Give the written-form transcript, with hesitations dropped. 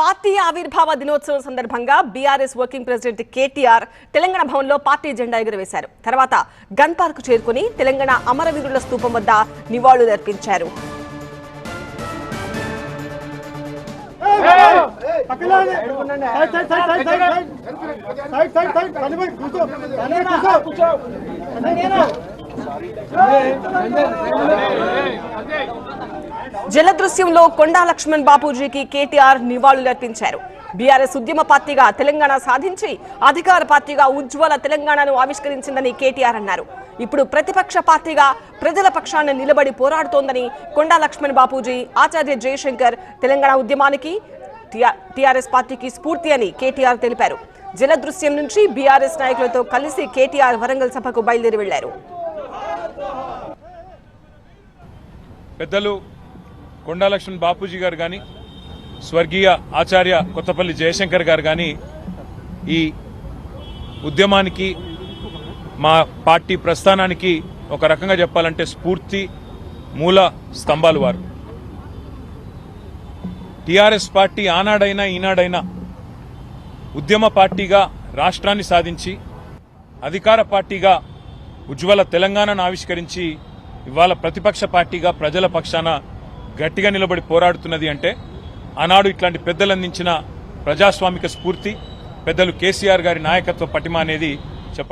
Party ఆవిర్భావ దినోత్సవం సందర్భంగా BRS working president KTR Telangana భవన్లో పార్టీ జెండా ఎగురవేశారు. తర్వాత గన్ పార్క్ చేరుకుని తెలంగాణ అమరవీరుల స్తూపం వద్ద నివాళులర్పించారు. జలదృశ్యంలో కొండా లక్ష్మణ్ బాపూజీకి కేటీఆర్ నివాళులర్పించారు. బీఆర్ఎస్ ఉద్యమ పార్టీగా తెలంగాణ సాధించి అధికార పార్టీగా ఉజ్వల తెలంగాణను ఆవిష్కరించిందని కేటీఆర్ అన్నారు. ఇప్పుడు ప్రతిపక్ష పార్టీగా ప్రజల పక్షాన నిలబడి పోరాడుతోందని కొండా లక్ష్మణ్ బాపూజీ, ఆచార్య జయశంకర్ తెలంగాణ ఉద్యమానికి టీఆర్ఎస్ పార్టీకి స్ఫూర్తి అని కేటీఆర్ తెలిపారు. జలదృశ్యం నుంచి బీఆర్ఎస్ నాయకులతో కలిసి కేటీఆర్ వరంగల్ సభకు బయలుదేరి వెళ్లారు. పెద్దలు కొండా లక్ష్మణ్ బాపూజీ గారు కానీ, స్వర్గీయ ఆచార్య కొత్తపల్లి జయశంకర్ గారు కానీ ఈ ఉద్యమానికి, మా పార్టీ ప్రస్థానానికి ఒక రకంగా చెప్పాలంటే స్ఫూర్తి మూల స్తంభాలు వారు. టీఆర్ఎస్ పార్టీ ఆనాడైనా ఈనాడైనా ఉద్యమ పార్టీగా రాష్ట్రాన్ని సాధించి అధికార పార్టీగా ఉజ్వల తెలంగాణను ఆవిష్కరించి ఇవాళ ప్రతిపక్ష పార్టీగా ప్రజల పక్షాన గట్టిగా నిలబడి పోరాడుతున్నది అంటే ఆనాడు ఇట్లాంటి పెద్దలు అందించిన ప్రజాస్వామిక స్ఫూర్తి, పెద్దలు కేసీఆర్ గారి నాయకత్వ పటిమ అనేది చెప్ప